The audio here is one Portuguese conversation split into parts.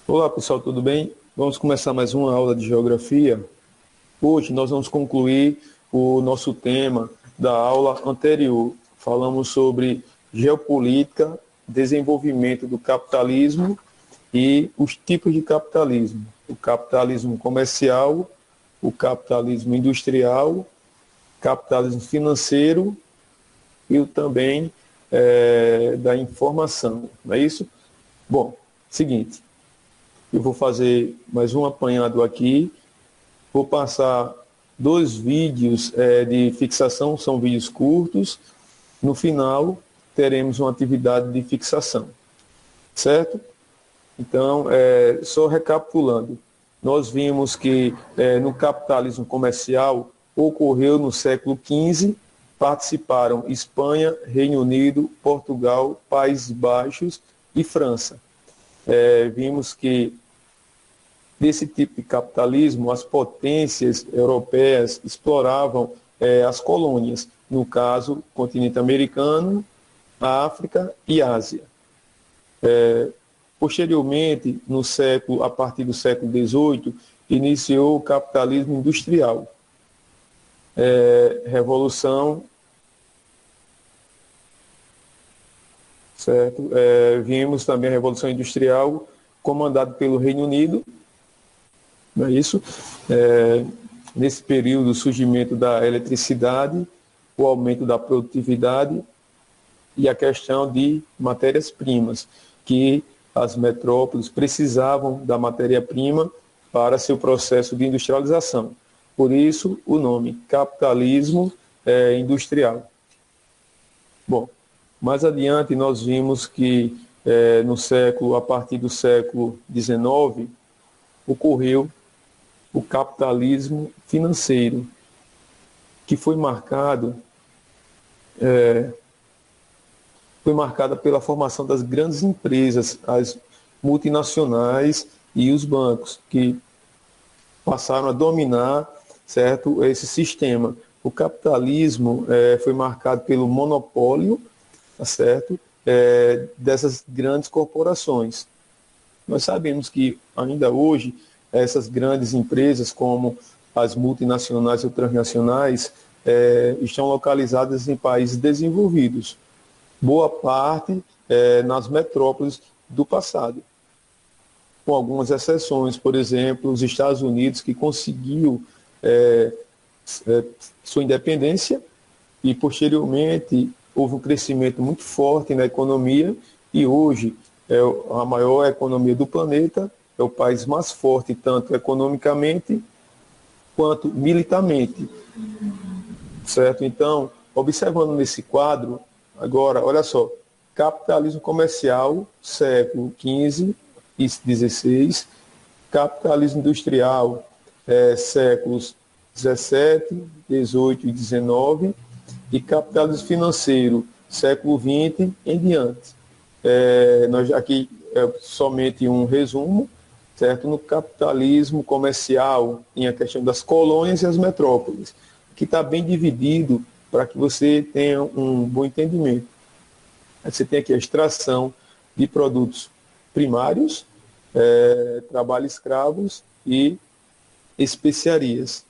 Olá pessoal, tudo bem? Vamos começar mais uma aula de geografia. Hoje nós vamos concluir o nosso tema da aula anterior. Falamos sobre geopolítica, desenvolvimento do capitalismo e os tipos de capitalismo. O capitalismo comercial, o capitalismo industrial, capitalismo financeiro e o também da informação. Não é isso? Bom, seguinte. Eu vou fazer mais um apanhado aqui. Vou passar dois vídeos de fixação, são vídeos curtos. No final, teremos uma atividade de fixação, certo? Então, só recapitulando, nós vimos que no capitalismo comercial ocorreu no século XV, participaram Espanha, Reino Unido, Portugal, Países Baixos e França. Vimos que desse tipo de capitalismo, as potências europeias exploravam as colônias, no caso, continente americano, África e Ásia. Posteriormente, a partir do século XVIII, iniciou o capitalismo industrial. Revolução, certo? Vimos também a Revolução Industrial comandada pelo Reino Unido, não é isso? Nesse período, o surgimento da eletricidade, o aumento da produtividade e a questão de matérias-primas, que as metrópoles precisavam da matéria-prima para seu processo de industrialização. Por isso, o nome capitalismo industrial. Bom, mais adiante nós vimos que a partir do século XIX, ocorreu o capitalismo financeiro, que foi marcada pela formação das grandes empresas, as multinacionais e os bancos, que passaram a dominar, certo, esse sistema. O capitalismo foi marcado pelo monopólio, tá certo, dessas grandes corporações. Nós sabemos que ainda hoje essas grandes empresas, como as multinacionais ou transnacionais, estão localizadas em países desenvolvidos. Boa parte nas metrópoles do passado. Com algumas exceções, por exemplo, os Estados Unidos, que conseguiu sua independência e, posteriormente, houve um crescimento muito forte na economia e hoje é a maior economia do planeta, é o país mais forte, tanto economicamente quanto militarmente. Certo? Então, observando nesse quadro, agora, olha só, capitalismo comercial, século XV e XVI, capitalismo industrial, séculos XVII, XVIII e XIX, e capitalismo financeiro, século XX em diante. Nós aqui somente um resumo, certo? No capitalismo comercial, em a questão das colônias e as metrópoles, que está bem dividido para que você tenha um bom entendimento. Você tem aqui a extração de produtos primários, trabalho escravos e especiarias.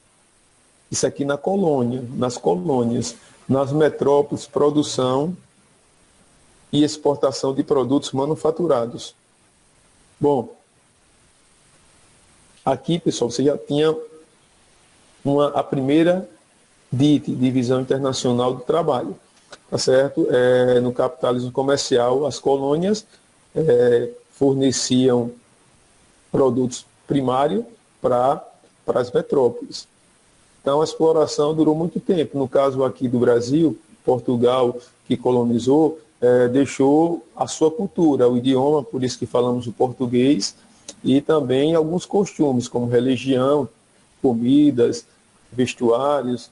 Isso aqui na colônia, nas colônias. Nas metrópoles, produção e exportação de produtos manufaturados. Bom, aqui, pessoal, você já tinha a primeira divisão internacional do trabalho, tá certo? No capitalismo comercial, as colônias forneciam produtos primários para as metrópoles. Então, a exploração durou muito tempo. No caso aqui do Brasil, Portugal, que colonizou, deixou a sua cultura, o idioma, por isso que falamos o português, e também alguns costumes, como religião, comidas, vestuários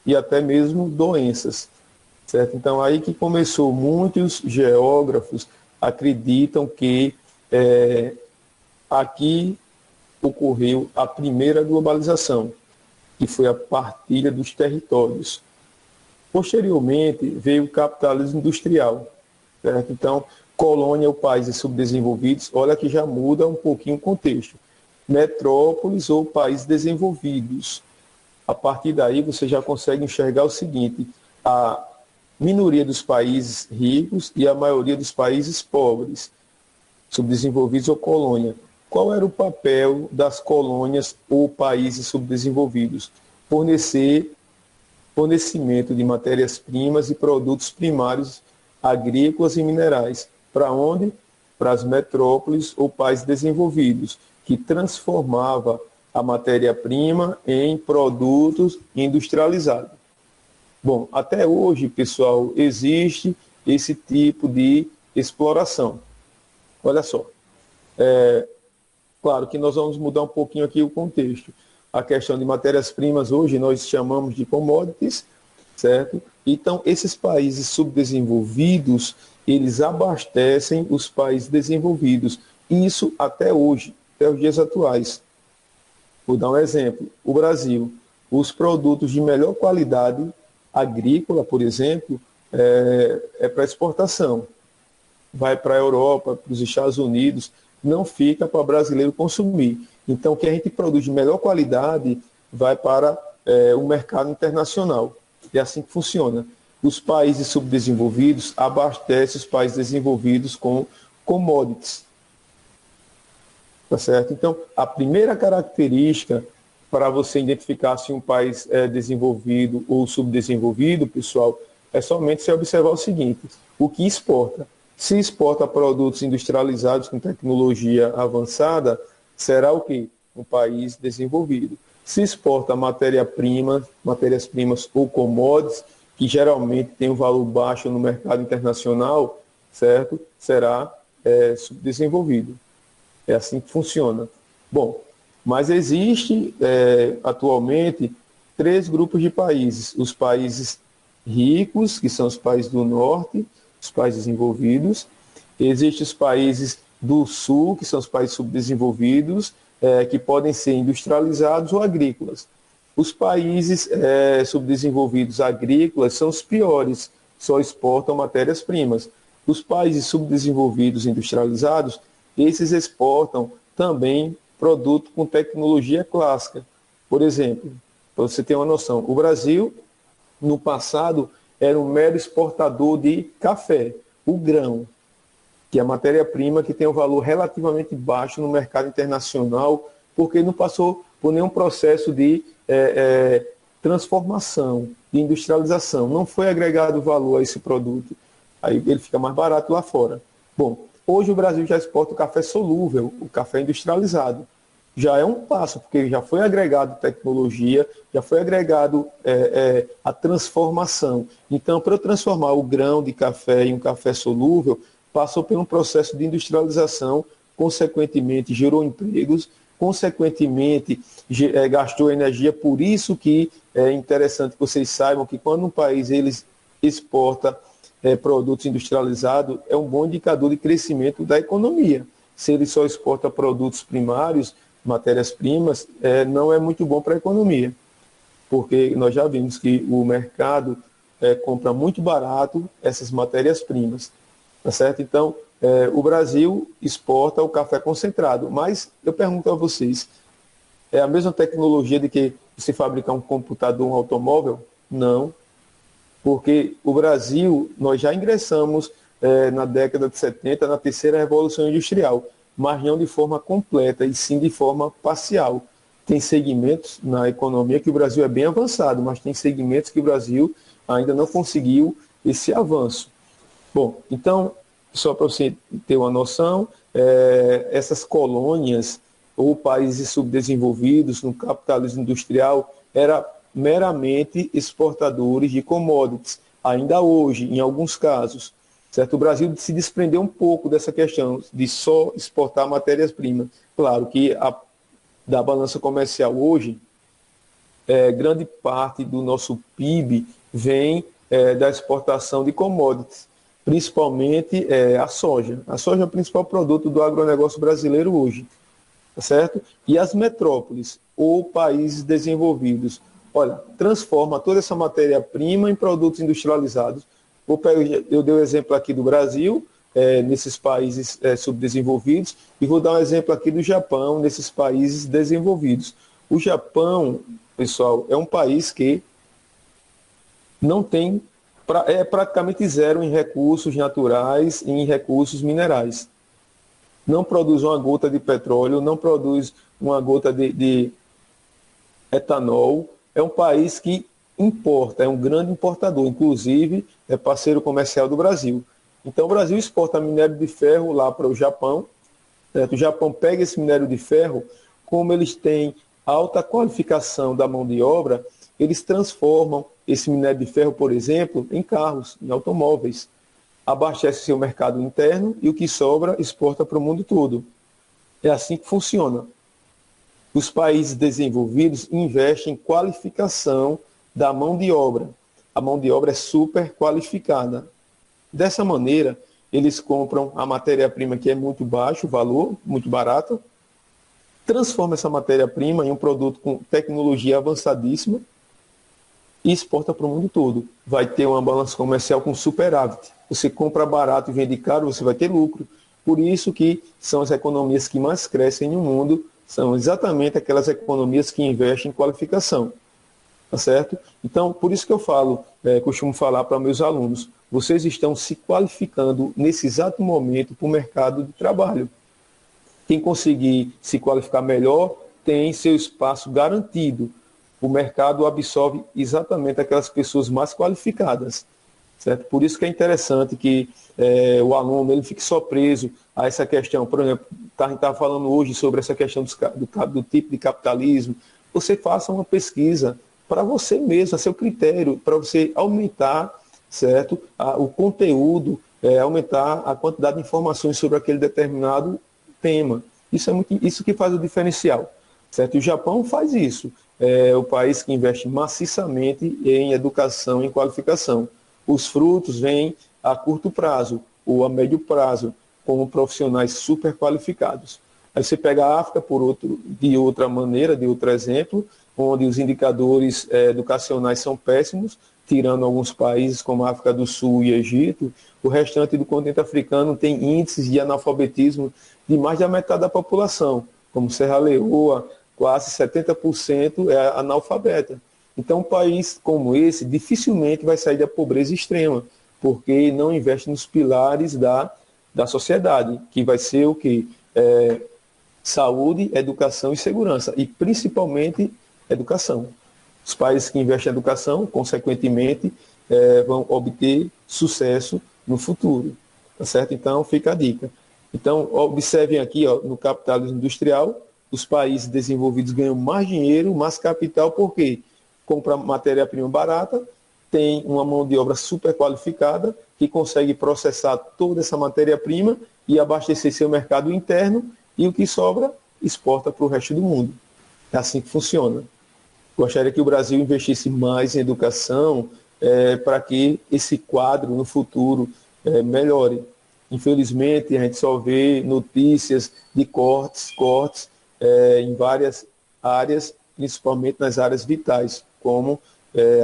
e até mesmo doenças. Certo? Então, aí que começou. Muitos geógrafos acreditam que aqui ocorreu a primeira globalização, que foi a partilha dos territórios. Posteriormente, veio o capitalismo industrial, certo? Então, colônia ou países subdesenvolvidos, olha que já muda um pouquinho o contexto. Metrópoles ou países desenvolvidos. A partir daí, você já consegue enxergar o seguinte: a minoria dos países ricos e a maioria dos países pobres, subdesenvolvidos ou colônia. Qual era o papel das colônias ou países subdesenvolvidos? Fornecimento de matérias-primas e produtos primários agrícolas e minerais. Para onde? Para as metrópoles ou países desenvolvidos, que transformava a matéria-prima em produtos industrializados. Bom, até hoje, pessoal, existe esse tipo de exploração. Olha só, claro que nós vamos mudar um pouquinho aqui o contexto. A questão de matérias-primas hoje nós chamamos de commodities, certo? Então, esses países subdesenvolvidos, eles abastecem os países desenvolvidos. Isso até hoje, até os dias atuais. Vou dar um exemplo. O Brasil, os produtos de melhor qualidade agrícola, por exemplo, para exportação. Vai para a Europa, para os Estados Unidos, não fica para o brasileiro consumir. Então, o que a gente produz de melhor qualidade vai para o mercado internacional. É assim que funciona. Os países subdesenvolvidos abastecem os países desenvolvidos com commodities. Tá certo? Então, a primeira característica para você identificar se um país é desenvolvido ou subdesenvolvido, pessoal, é somente você observar o seguinte: o que exporta. Se exporta produtos industrializados com tecnologia avançada, será o quê? Um país desenvolvido. Se exporta matérias-primas ou commodities, que geralmente tem um valor baixo no mercado internacional, certo? Será subdesenvolvido. É assim que funciona. Bom, mas existe atualmente 3 grupos de países. Os países ricos, que são os países do norte, os países desenvolvidos. Existem os países do sul, que são os países subdesenvolvidos, que podem ser industrializados ou agrícolas. Os países subdesenvolvidos agrícolas são os piores, só exportam matérias-primas. Os países subdesenvolvidos industrializados, esses exportam também produto com tecnologia clássica. Por exemplo, para você ter uma noção, o Brasil, no passado, era um mero exportador de café, o grão, que é a matéria-prima que tem um valor relativamente baixo no mercado internacional, porque não passou por nenhum processo de transformação, de industrialização. Não foi agregado valor a esse produto. Aí ele fica mais barato lá fora. Bom, hoje o Brasil já exporta o café solúvel, o café industrializado. Já é um passo, porque já foi agregado tecnologia, já foi agregado a transformação. Então, para eu transformar o grão de café em um café solúvel, passou por um processo de industrialização, consequentemente gerou empregos, consequentemente gastou energia. Por isso que é interessante que vocês saibam que quando um país ele exporta produtos industrializados, é um bom indicador de crescimento da economia. Se ele só exporta produtos primários, matérias-primas, não é muito bom para a economia, porque nós já vimos que o mercado compra muito barato essas matérias-primas, tá certo? Então, o Brasil exporta o café concentrado, mas eu pergunto a vocês, é a mesma tecnologia de que se fabricar um computador, um automóvel? Não, porque o Brasil, nós já ingressamos na década de 70 na terceira revolução industrial, mas não de forma completa, e sim de forma parcial. Tem segmentos na economia que o Brasil é bem avançado, mas tem segmentos que o Brasil ainda não conseguiu esse avanço. Bom, então, só para você ter uma noção, essas colônias ou países subdesenvolvidos no capitalismo industrial eram meramente exportadores de commodities, ainda hoje, em alguns casos. Certo? O Brasil se desprendeu um pouco dessa questão de só exportar matérias-primas. Claro que da balança comercial hoje, grande parte do nosso PIB vem da exportação de commodities, principalmente a soja. A soja é o principal produto do agronegócio brasileiro hoje. Tá certo? E as metrópoles ou países desenvolvidos, olha, transforma toda essa matéria-prima em produtos industrializados, Eu dei o exemplo aqui do Brasil, nesses países subdesenvolvidos, e vou dar um exemplo aqui do Japão, nesses países desenvolvidos. O Japão, pessoal, é um país que não tem, é praticamente zero em recursos naturais e em recursos minerais. Não produz uma gota de petróleo, não produz uma gota de etanol. É um país que importa, é um grande importador, inclusive é parceiro comercial do Brasil. Então o Brasil exporta minério de ferro lá para o Japão, certo? O Japão pega esse minério de ferro, como eles têm alta qualificação da mão de obra, eles transformam esse minério de ferro, por exemplo, em carros, em automóveis. Abastece seu mercado interno e o que sobra exporta para o mundo todo. É assim que funciona. Os países desenvolvidos investem em qualificação da mão de obra. A mão de obra é super qualificada. Dessa maneira, eles compram a matéria-prima que é muito baixo, o valor, muito barato, transforma essa matéria-prima em um produto com tecnologia avançadíssima e exporta para o mundo todo. Vai ter uma balança comercial com superávit. Você compra barato e vende caro, você vai ter lucro. Por isso que são as economias que mais crescem no mundo, são exatamente aquelas economias que investem em qualificação. Tá certo? Então, por isso que eu costumo falar para meus alunos, vocês estão se qualificando nesse exato momento para o mercado de trabalho. Quem conseguir se qualificar melhor tem seu espaço garantido. O mercado absorve exatamente aquelas pessoas mais qualificadas. Certo? Por isso que é interessante que o aluno ele fique só preso a essa questão. Por exemplo, a gente está falando hoje sobre essa questão do tipo de capitalismo. Você faça uma pesquisa para você mesmo, a seu critério, para você aumentar, certo, o conteúdo, aumentar a quantidade de informações sobre aquele determinado tema. Isso que faz o diferencial. Certo? E o Japão faz isso. É o país que investe maciçamente em educação e em qualificação. Os frutos vêm a curto prazo ou a médio prazo, como profissionais super qualificados. Aí você pega a África de outra maneira, de outro exemplo, onde os indicadores educacionais são péssimos, tirando alguns países como a África do Sul e Egito. O restante do continente africano tem índices de analfabetismo de mais da metade da população, como Serra Leoa, quase 70% é analfabeta. Então, um país como esse dificilmente vai sair da pobreza extrema, porque não investe nos pilares da sociedade, que vai ser o quê? Saúde, educação e segurança, e principalmente educação. Os países que investem em educação, consequentemente, vão obter sucesso no futuro. Tá certo? Então, fica a dica. Então, observem aqui, no capitalismo industrial, os países desenvolvidos ganham mais dinheiro, mais capital, por quê? Compra matéria-prima barata, tem uma mão de obra super qualificada, que consegue processar toda essa matéria-prima e abastecer seu mercado interno, e o que sobra, exporta para o resto do mundo. É assim que funciona. Gostaria que o Brasil investisse mais em educação para que esse quadro no futuro melhore. Infelizmente, a gente só vê notícias de cortes em várias áreas, principalmente nas áreas vitais, como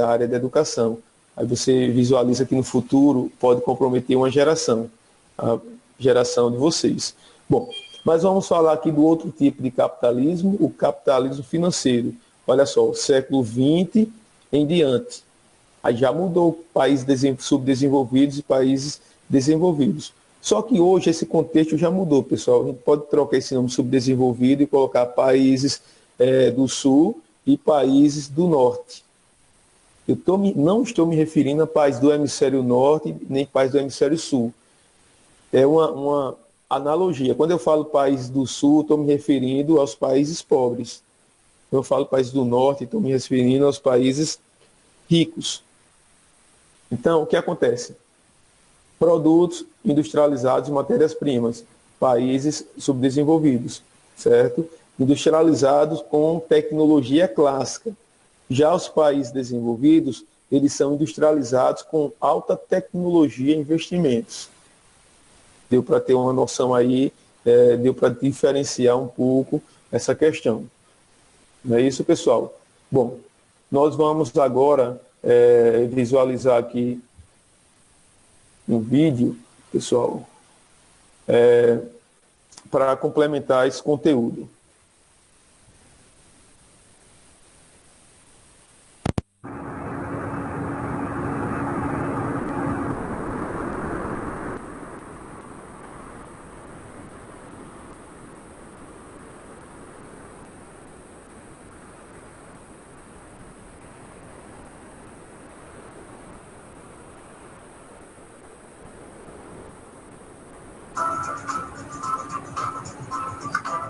a área da educação. Aí você visualiza que no futuro pode comprometer uma geração, a geração de vocês. Bom, mas vamos falar aqui do outro tipo de capitalismo, o capitalismo financeiro. Olha só, século XX em diante. Aí já mudou países subdesenvolvidos e países desenvolvidos. Só que hoje esse contexto já mudou, pessoal. A gente pode trocar esse nome subdesenvolvido e colocar países do sul e países do norte. Não estou me referindo a países do hemisfério norte nem países do hemisfério sul. É uma analogia. Quando eu falo países do sul, estou me referindo aos países pobres. Quando eu falo países do norte, estou me referindo aos países ricos. Então, o que acontece? Produtos industrializados e matérias-primas, países subdesenvolvidos, certo? Industrializados com tecnologia clássica. Já os países desenvolvidos, eles são industrializados com alta tecnologia e investimentos. Deu para ter uma noção aí, deu para diferenciar um pouco essa questão. Não é isso, pessoal? Bom, nós vamos agora visualizar aqui um vídeo, pessoal, para complementar esse conteúdo.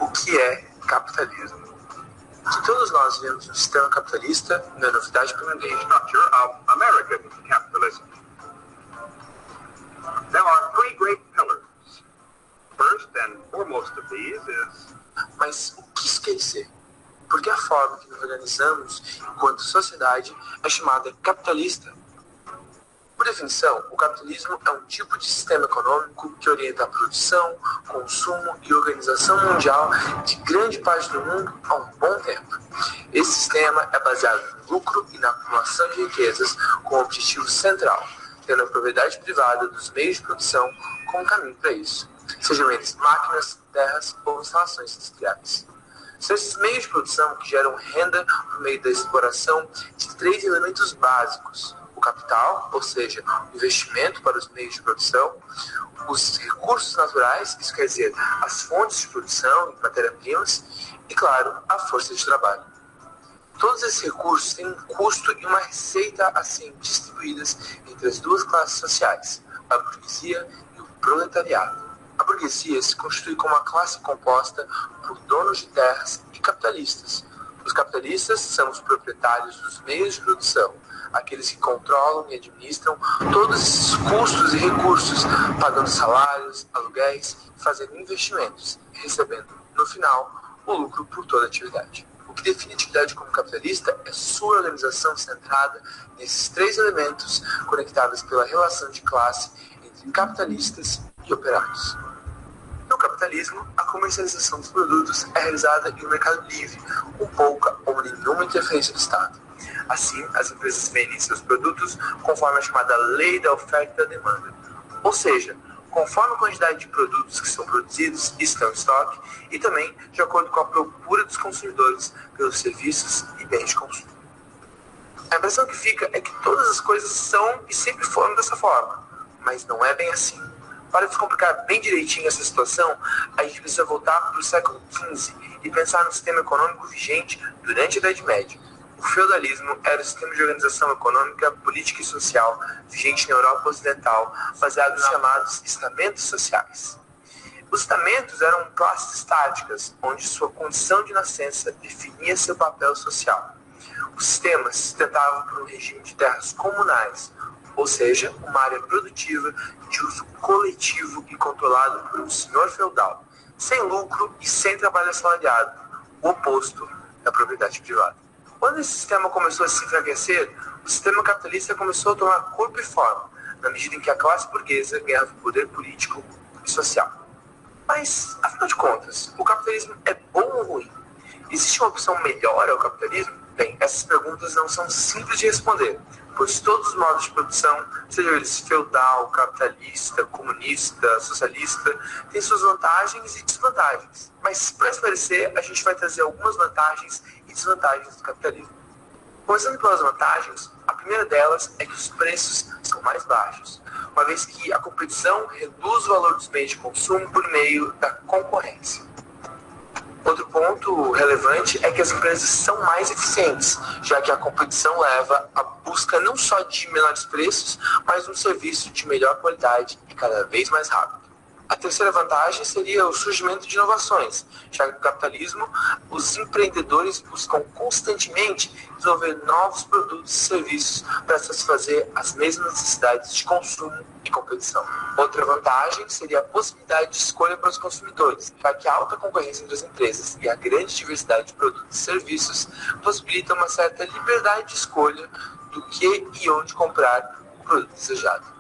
O que é capitalismo? Que todos nós vivemos no sistema capitalista não é novidade para ninguém. Structure of American capitalism. There are three great pillars. First and foremost of these is... Mas o que isso quer dizer? Porque a forma que nos organizamos enquanto sociedade é chamada capitalista. Por definição, o capitalismo é um tipo de sistema econômico que orienta a produção, consumo e organização mundial de grande parte do mundo há um bom tempo. Esse sistema é baseado no lucro e na acumulação de riquezas com o objetivo central, tendo a propriedade privada dos meios de produção como caminho para isso, sejam eles máquinas, terras ou instalações industriais. São esses meios de produção que geram renda por meio da exploração de três elementos básicos: o capital, ou seja, o investimento para os meios de produção, os recursos naturais, isso quer dizer, as fontes de produção e matéria-primas, e, claro, a força de trabalho. Todos esses recursos têm um custo e uma receita assim distribuídas entre as duas classes sociais, a burguesia e o proletariado. A burguesia se constitui como uma classe composta por donos de terras e capitalistas. Os capitalistas são os proprietários dos meios de produção, aqueles que controlam e administram todos esses custos e recursos, pagando salários, aluguéis, fazendo investimentos e recebendo, no final, o lucro por toda a atividade. O que define a atividade como capitalista é sua organização centrada nesses três elementos conectados pela relação de classe entre capitalistas e operários. No capitalismo, a comercialização dos produtos é realizada em um mercado livre, com pouca ou nenhuma interferência do Estado. Assim, as empresas vendem seus produtos conforme a chamada lei da oferta e da demanda. Ou seja, conforme a quantidade de produtos que são produzidos e estão em estoque, e também de acordo com a procura dos consumidores pelos serviços e bens de consumo. A impressão que fica é que todas as coisas são e sempre foram dessa forma, mas não é bem assim. Para descomplicar bem direitinho essa situação, a gente precisa voltar para o século XV e pensar no sistema econômico vigente durante a Idade Média. O feudalismo era o sistema de organização econômica, política e social vigente na Europa Ocidental, baseado nos chamados estamentos sociais. Os estamentos eram classes estáticas, onde sua condição de nascença definia seu papel social. O sistema se sustentava por um regime de terras comunais, ou seja, uma área produtiva de uso coletivo e controlado por um senhor feudal, sem lucro e sem trabalho assalariado, o oposto da propriedade privada. Quando esse sistema começou a se enfraquecer, o sistema capitalista começou a tomar corpo e forma, na medida em que a classe burguesa ganhava poder político e social. Mas, afinal de contas, o capitalismo é bom ou ruim? Existe uma opção melhor ao capitalismo? Bem, essas perguntas não são simples de responder, pois todos os modos de produção, sejam eles feudal, capitalista, comunista, socialista, têm suas vantagens e desvantagens. Mas, para esclarecer, a gente vai trazer algumas vantagens e desvantagens do capitalismo. Começando pelas vantagens, a primeira delas é que os preços são mais baixos, uma vez que a competição reduz o valor dos bens de consumo por meio da concorrência. Outro ponto relevante é que as empresas são mais eficientes, já que a competição leva à busca não só de menores preços, mas um serviço de melhor qualidade e cada vez mais rápido. A terceira vantagem seria o surgimento de inovações, já que no capitalismo, os empreendedores buscam constantemente desenvolver novos produtos e serviços para satisfazer as mesmas necessidades de consumo e competição. Outra vantagem seria a possibilidade de escolha para os consumidores, já que a alta concorrência entre as empresas e a grande diversidade de produtos e serviços possibilitam uma certa liberdade de escolha do que e onde comprar o produto desejado.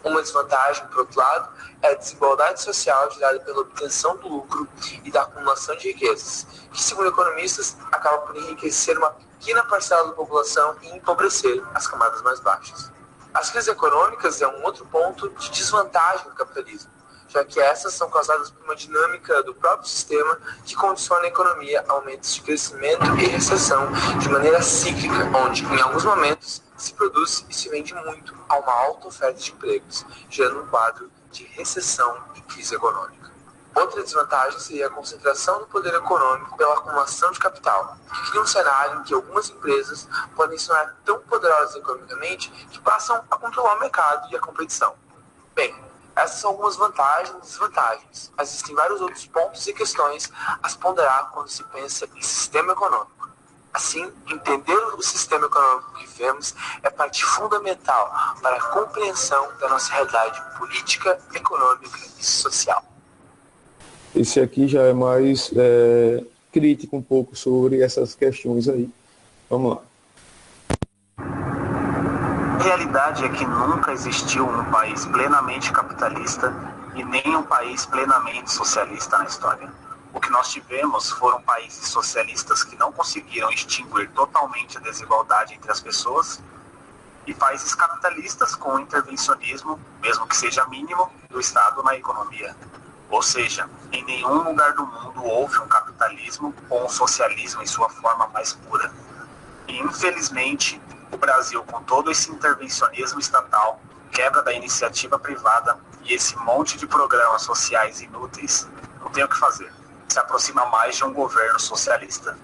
Uma desvantagem, por outro lado, é a desigualdade social gerada pela obtenção do lucro e da acumulação de riquezas, que, segundo economistas, acaba por enriquecer uma pequena parcela da população e empobrecer as camadas mais baixas. As crises econômicas é um outro ponto de desvantagem do capitalismo, já que essas são causadas por uma dinâmica do próprio sistema que condiciona a economia a aumentos de crescimento e recessão de maneira cíclica, onde, em alguns momentos, se produz e se vende muito a uma alta oferta de empregos, gerando um quadro de recessão e crise econômica. Outra desvantagem seria a concentração do poder econômico pela acumulação de capital, que cria um cenário em que algumas empresas podem se tornar tão poderosas economicamente que passam a controlar o mercado e a competição. Bem, essas são algumas vantagens e desvantagens, mas existem vários outros pontos e questões a se ponderar quando se pensa em sistema econômico. Assim, entender o sistema econômico que vivemos é parte fundamental para a compreensão da nossa realidade política, econômica e social. Esse aqui já é mais crítico um pouco sobre essas questões aí. Vamos lá. A realidade é que nunca existiu um país plenamente capitalista e nem um país plenamente socialista na história. O que nós tivemos foram países socialistas que não conseguiram extinguir totalmente a desigualdade entre as pessoas e países capitalistas com intervencionismo, mesmo que seja mínimo, do Estado na economia. Ou seja, em nenhum lugar do mundo houve um capitalismo ou um socialismo em sua forma mais pura. E, infelizmente, o Brasil, com todo esse intervencionismo estatal, quebra da iniciativa privada e esse monte de programas sociais inúteis, não tem o que fazer. Se aproxima mais de um governo socialista.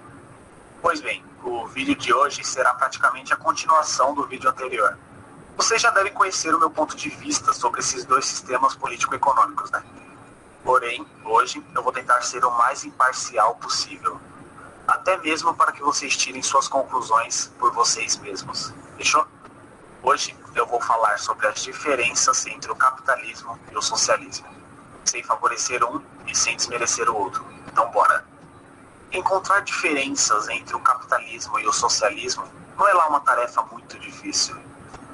Pois bem, o vídeo de hoje será praticamente a continuação do vídeo anterior. Vocês já devem conhecer o meu ponto de vista sobre esses dois sistemas político-econômicos, né? Porém, hoje eu vou tentar ser o mais imparcial possível. Até mesmo para que vocês tirem suas conclusões por vocês mesmos. Fechou? Hoje eu vou falar sobre as diferenças entre o capitalismo e o socialismo, sem favorecer um e sem desmerecer o outro. Então bora! Encontrar diferenças entre o capitalismo e o socialismo não é lá uma tarefa muito difícil,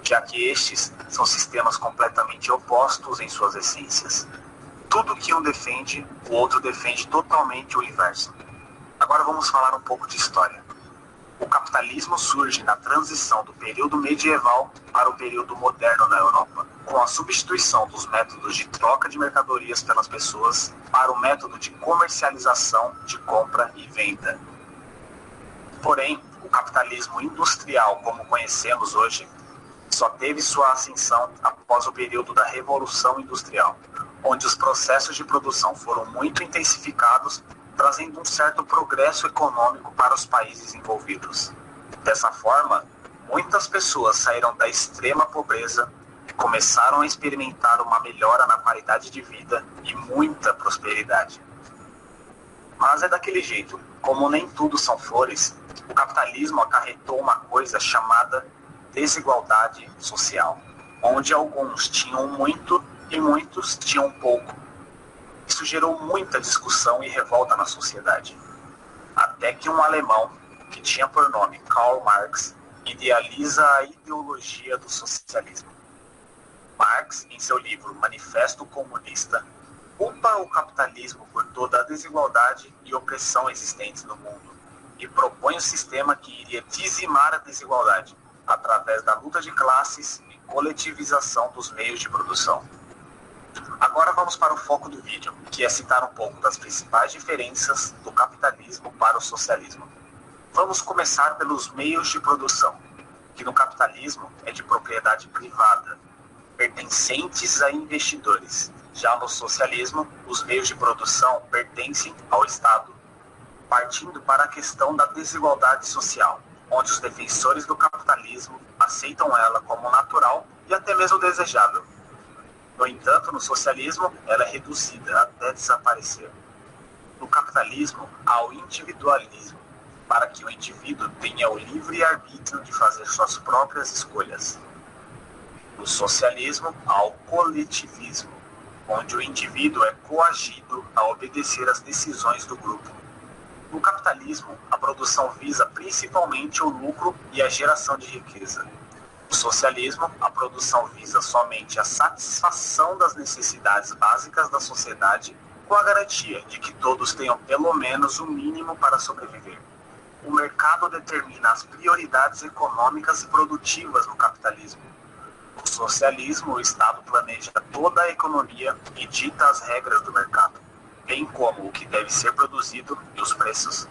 já que estes são sistemas completamente opostos em suas essências. Tudo que um defende, o outro defende totalmente o inverso. Agora vamos falar um pouco de história. O capitalismo surge na transição do período medieval para o período moderno na Europa, com a substituição dos métodos de troca de mercadorias pelas pessoas para o método de comercialização de compra e venda. Porém, o capitalismo industrial, como conhecemos hoje, só teve sua ascensão após o período da Revolução Industrial, onde os processos de produção foram muito intensificados, trazendo um certo progresso econômico para os países envolvidos. Dessa forma, muitas pessoas saíram da extrema pobreza e começaram a experimentar uma melhora na qualidade de vida e muita prosperidade. Mas é daquele jeito, como nem tudo são flores, o capitalismo acarretou uma coisa chamada desigualdade social, onde alguns tinham muito e muitos tinham pouco. Isso gerou muita discussão e revolta na sociedade. Até que um alemão, que tinha por nome Karl Marx, idealiza a ideologia do socialismo. Marx, em seu livro Manifesto Comunista, culpa o capitalismo por toda a desigualdade e opressão existentes no mundo e propõe um sistema que iria dizimar a desigualdade através da luta de classes e coletivização dos meios de produção. Agora vamos para o foco do vídeo, que é citar um pouco das principais diferenças do capitalismo para o socialismo. Vamos começar pelos meios de produção, que no capitalismo é de propriedade privada, pertencentes a investidores. Já no socialismo, os meios de produção pertencem ao Estado. Partindo para a questão da desigualdade social, onde os defensores do capitalismo aceitam ela como natural e até mesmo desejável. No entanto, no socialismo, ela é reduzida até desaparecer. No capitalismo, há o individualismo, para que o indivíduo tenha o livre arbítrio de fazer suas próprias escolhas. No socialismo, há o coletivismo, onde o indivíduo é coagido a obedecer às decisões do grupo. No capitalismo, a produção visa principalmente o lucro e a geração de riqueza. No socialismo, a produção visa somente a satisfação das necessidades básicas da sociedade, com a garantia de que todos tenham pelo menos o mínimo para sobreviver. O mercado determina as prioridades econômicas e produtivas no capitalismo. No socialismo, o Estado planeja toda a economia e dita as regras do mercado, bem como o que deve ser produzido e os preços.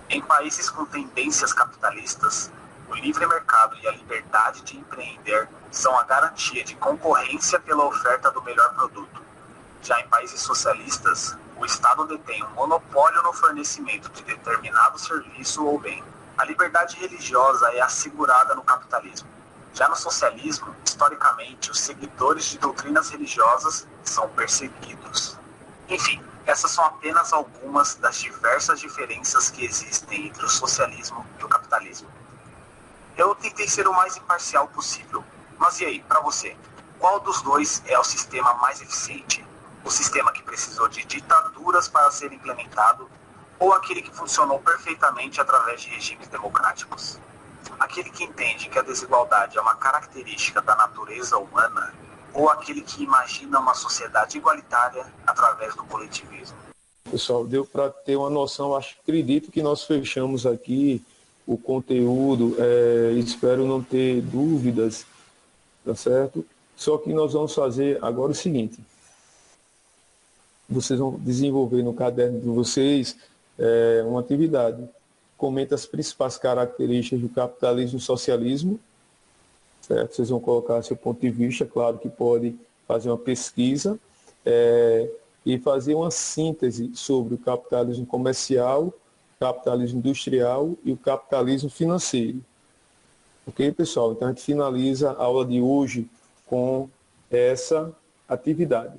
Em países com tendências capitalistas, o livre mercado e a liberdade de empreender são a garantia de concorrência pela oferta do melhor produto. Já em países socialistas, o Estado detém um monopólio no fornecimento de determinado serviço ou bem. A liberdade religiosa é assegurada no capitalismo. Já no socialismo, historicamente, os seguidores de doutrinas religiosas são perseguidos. Enfim, essas são apenas algumas das diversas diferenças que existem entre o socialismo e o capitalismo. Eu tentei ser o mais imparcial possível, mas e aí, para você? Qual dos dois é o sistema mais eficiente? O sistema que precisou de ditaduras para ser implementado ou aquele que funcionou perfeitamente através de regimes democráticos? Aquele que entende que a desigualdade é uma característica da natureza humana ou aquele que imagina uma sociedade igualitária através do coletivismo? Pessoal, deu para ter uma noção, acredito que nós fechamos aqui o conteúdo, espero não ter dúvidas, tá certo? Só que nós vamos fazer agora o seguinte, vocês vão desenvolver no caderno de vocês uma atividade, comenta as principais características do capitalismo e socialismo, certo? Vocês vão colocar seu ponto de vista, claro que pode fazer uma pesquisa e fazer uma síntese sobre o capitalismo comercial, capitalismo industrial e o capitalismo financeiro. Ok, pessoal? Então a gente finaliza a aula de hoje com essa atividade.